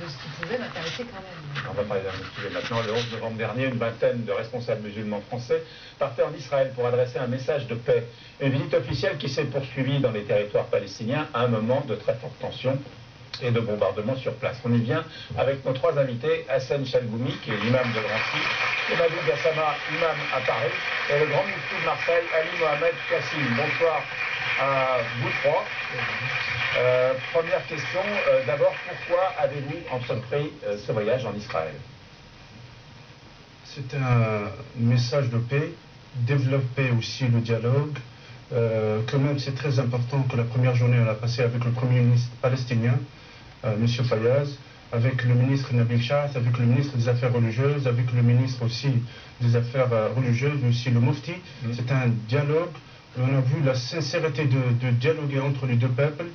ce qui pouvait m'intéresser quand même. On va parler d'un autre sujet maintenant. Le 11 novembre dernier, une vingtaine de responsables musulmans français partaient en Israël pour adresser un message de paix. Une visite officielle qui s'est poursuivie dans les territoires palestiniens à un moment de très forte tension et de bombardements sur place. On y vient avec nos trois invités, Hassan Chalgoumi, qui est l'imam de Drancy, Emadou Gassama, imam à Paris, et le grand mufti de Marseille, Ali Mohamed Kassim. Bonsoir à vous trois. Première question, d'abord, pourquoi avez-vous entrepris ce voyage en Israël? C'est un message de paix, développer aussi le dialogue. Quand même, c'est très important que la première journée, on l'a passée avec le Premier ministre palestinien, M. Fayez, avec le ministre Nabil Chath, avec le ministre des Affaires religieuses, avec le ministre aussi des Affaires religieuses, aussi le Mufti. C'est un dialogue. On a vu la sincérité de dialoguer entre les deux peuples.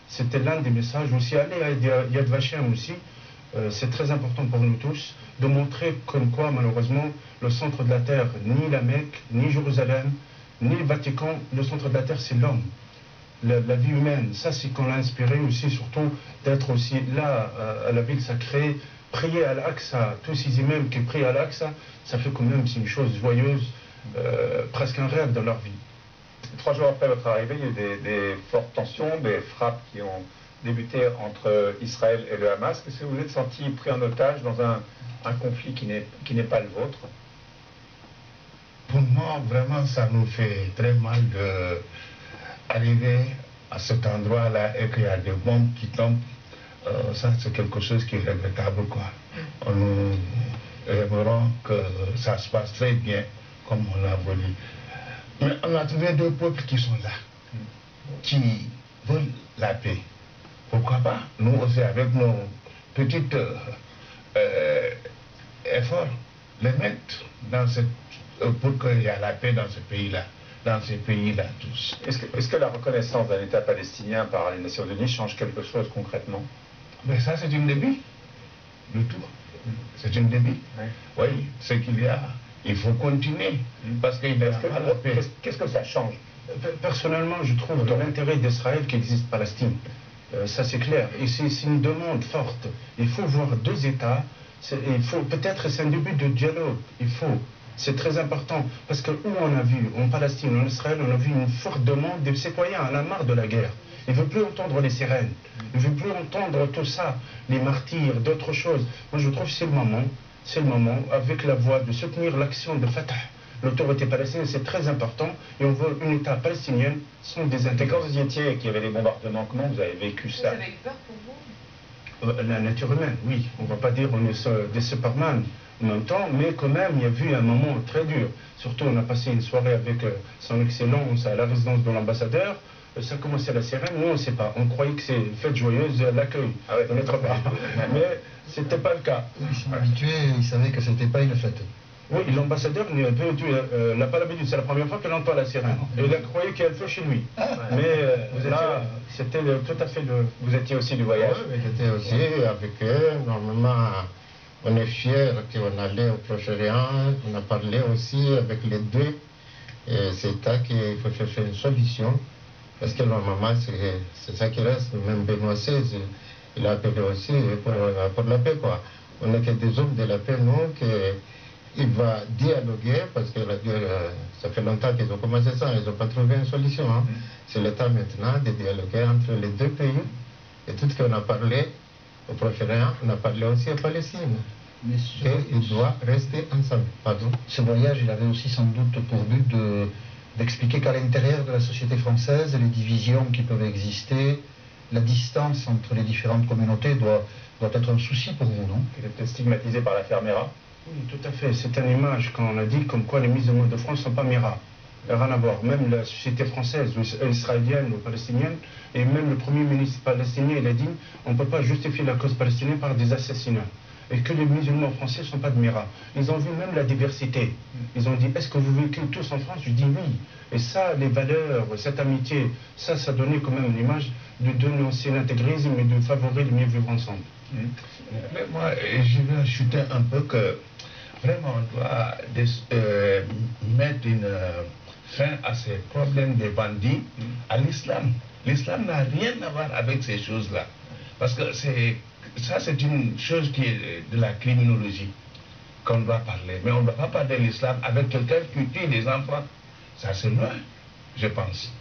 C'était l'un des messages aussi. Aller à Yad Vashem aussi. C'est très important pour nous tous de montrer comme quoi, malheureusement, le centre de la terre, ni la Mecque, ni Jérusalem, ni le Vatican, le centre de la terre, c'est l'homme. La vie humaine, ça c'est qu'on l'a inspiré aussi, surtout d'être aussi là, à la ville sacrée, prier à l'Aqsa, tous ces imams qui prient à l'Aqsa, ça fait quand même, c'est une chose joyeuse, presque un rêve dans leur vie. 3 jours après votre arrivée, il y a eu des fortes tensions, des frappes qui ont débuté entre Israël et le Hamas. Est-ce que vous vous êtes senti pris en otage dans un conflit qui n'est pas le vôtre? Pour moi, vraiment, ça nous fait très mal d'arriver à cet endroit-là et qu'il y a des bombes qui tombent. Ça, c'est quelque chose qui est regrettable, quoi. Nous aimerons que ça se passe très bien, comme on l'a voulu. Mais on a trouvé deux peuples qui sont là, qui veulent la paix. Pourquoi pas, nous aussi, avec nos petits efforts, les mettre dans cette, pour qu'il y ait la paix dans ce pays-là, dans ces pays-là tous. Est-ce que la reconnaissance d'un État palestinien par les Nations Unies change quelque chose concrètement? Mais ça, c'est une début de tout. C'est une début. Oui, ce qu'il y a. Il faut continuer, parce qu'il n'y a pas la paix. Qu'est-ce que ça change? Personnellement, je trouve dans l'intérêt d'Israël qu'existe Palestine. Ça c'est clair. Et c'est une demande forte. Il faut voir deux États. Il faut peut-être c'est un début de dialogue. C'est très important. Parce que où on a vu, en Palestine, en Israël, on a vu une forte demande des citoyens. On a marre de la guerre. Ils ne veulent plus entendre les sirènes. Ils ne veulent plus entendre tout ça, les martyrs, d'autres choses. Moi je trouve que c'est le moment, avec la voie de soutenir l'action de Fatah. L'autorité palestinienne, c'est très important, et on veut un État palestinien sans désintégrer. Et quand vous y étiez et qu'il y avait des bombardements, comment vous avez vécu ça? Vous avez eu peur pour vous? La nature humaine, oui. On ne va pas dire qu'on est des Superman en même temps, mais quand même, il y a eu un moment très dur. Surtout, on a passé une soirée avec son Excellence à la résidence de l'ambassadeur. Ça commençait la sirène, nous on ne sait pas. On croyait que c'est une fête joyeuse, l'accueil. Ah ouais, mais ce n'était pas le cas. Ils sont habitués, ils savaient que ce n'était pas une fête. Oui, l'ambassadeur n'a pas l'habitude, c'est la première fois qu'elle entend la sirène. Et il a croyé qu'elle fait chez lui. Mais là, c'était tout à fait le... Vous étiez aussi du voyage? Oui, j'étais aussi avec eux. Normalement, on est fiers qu'on allait au Proche-Orient. On a parlé aussi avec les deux. Et c'est ça qu'il faut chercher une solution. Parce que normalement, c'est ça qui reste. Même Benoît XVI, il a appelé aussi pour la paix, quoi. On n'est que des hommes de la paix, nous, qu'il va dialoguer, parce que ça fait longtemps qu'ils ont commencé ça, ils n'ont pas trouvé une solution. Hein. C'est le temps maintenant de dialoguer entre les deux pays. Et tout ce qu'on a parlé au Proche-Orient, on a parlé aussi à Palestine. Mais ils doivent rester ensemble. Pardon. Ce voyage, il avait aussi sans doute pour but d'expliquer qu'à l'intérieur de la société française, les divisions qui peuvent exister, la distance entre les différentes communautés doit être un souci pour vous, non? Vous êtes stigmatisé par l'affaire Mera? Oui, tout à fait. C'est une image quand on a dit comme quoi les musulmans de France ne sont pas Mera. Rien à voir. Même la société française, israélienne ou palestinienne, et même le premier ministre palestinien, il a dit on ne peut pas justifier la cause palestinienne par des assassinats. Et que les musulmans français ne sont pas de Mera. Ils ont vu même la diversité. Ils ont dit, est-ce que vous vivez tous en France? Je dis oui. Et ça, les valeurs, cette amitié, ça donnait quand même une image de dénoncer l'intégrisme et de favoriser le mieux vivre ensemble. Mais moi, je veux ajouter un peu que vraiment on doit mettre une fin à ces problèmes des bandits à l'islam. L'islam n'a rien à voir avec ces choses-là. Parce que c'est ça c'est une chose qui est de la criminologie qu'on doit parler. Mais on ne doit pas parler de l'islam avec quelqu'un qui tue des enfants. Ça c'est loin, je pense.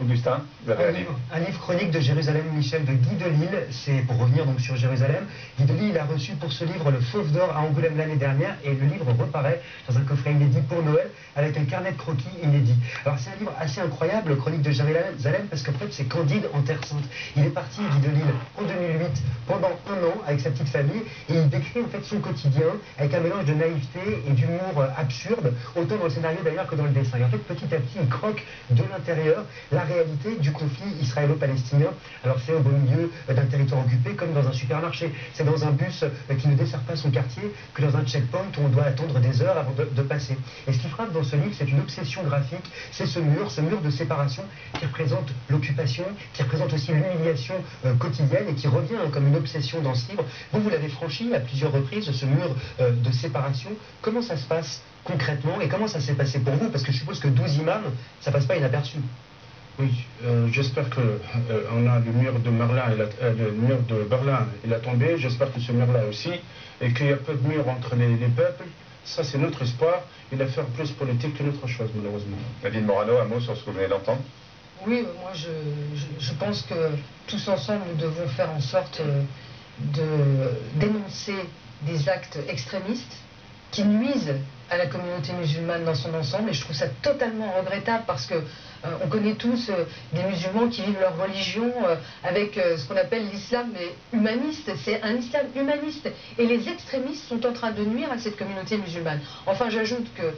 Augustin, vous avez Un livre chronique de Jérusalem, Michel, de Guy Delisle. C'est pour revenir donc sur Jérusalem. Guy Delisle, il a reçu pour ce livre le Fauve d'Or à Angoulême l'année dernière, et le livre reparaît dans un coffret inédit pour Noël avec un carnet de croquis inédit. Alors c'est un livre assez incroyable, Chronique de Jérusalem, parce qu'en fait c'est Candide en Terre Sainte. Il est parti, Guy Delisle, en 2008 pendant un an avec sa petite famille, et il décrit en fait son quotidien avec un mélange de naïveté et d'humour absurde, autant dans le scénario d'ailleurs que dans le dessin. Et en fait petit à petit il croque de l'intérieur la réalité du conflit israélo-palestinien. Alors c'est au beau milieu d'un territoire occupé, comme dans un supermarché. C'est dans un bus qui ne dessert pas son quartier, que dans un checkpoint où on doit attendre des heures avant de passer. Et ce qui frappe dans ce livre, c'est une obsession graphique, c'est ce mur de séparation qui représente l'occupation, qui représente aussi l'humiliation quotidienne et qui revient comme une obsession dans ce livre. Vous l'avez franchi à plusieurs reprises, ce mur de séparation. Comment ça se passe concrètement et comment ça s'est passé pour vous? Parce que je suppose que 12 imams, ça passe pas inaperçu. Oui, j'espère que on a le mur de le mur de Berlin, il a tombé. J'espère que ce mur-là aussi, et qu'il y a peu de murs entre les peuples. Ça, c'est notre espoir. Il va faire plus politique qu'une autre chose, malheureusement. Nadine Morano, un mot sur ce que vous venez d'entendre? Oui, moi je pense que tous ensemble nous devons faire en sorte de dénoncer des actes extrémistes qui nuisent à la communauté musulmane dans son ensemble, et je trouve ça totalement regrettable parce que on connaît tous des musulmans qui vivent leur religion avec ce qu'on appelle l'islam humaniste. C'est un islam humaniste et les extrémistes sont en train de nuire à cette communauté musulmane. Enfin, j'ajoute que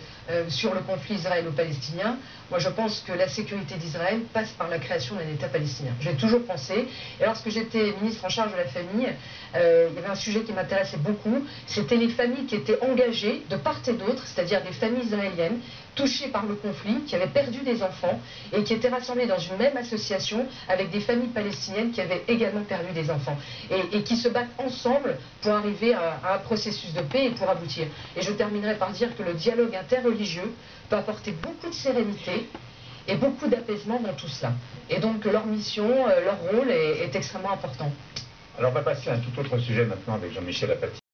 sur le conflit israélo-palestinien, moi je pense que la sécurité d'Israël passe par la création d'un État palestinien. J'ai toujours pensé, et lorsque j'étais ministre en charge de la famille, il y avait un sujet qui m'intéressait beaucoup, c'était les familles qui étaient engagées de part et d'autre, c'est-à-dire des familles israéliennes touchées par le conflit, qui avaient perdu des enfants et qui étaient rassemblées dans une même association avec des familles palestiniennes qui avaient également perdu des enfants et qui se battent ensemble pour arriver à un processus de paix et pour aboutir. Et je terminerai par dire que le dialogue interreligieux peut apporter beaucoup de sérénité et beaucoup d'apaisement dans tout cela. Et donc leur mission, leur rôle est extrêmement important. Alors on va passer à un tout autre sujet maintenant avec Jean-Michel Apathy.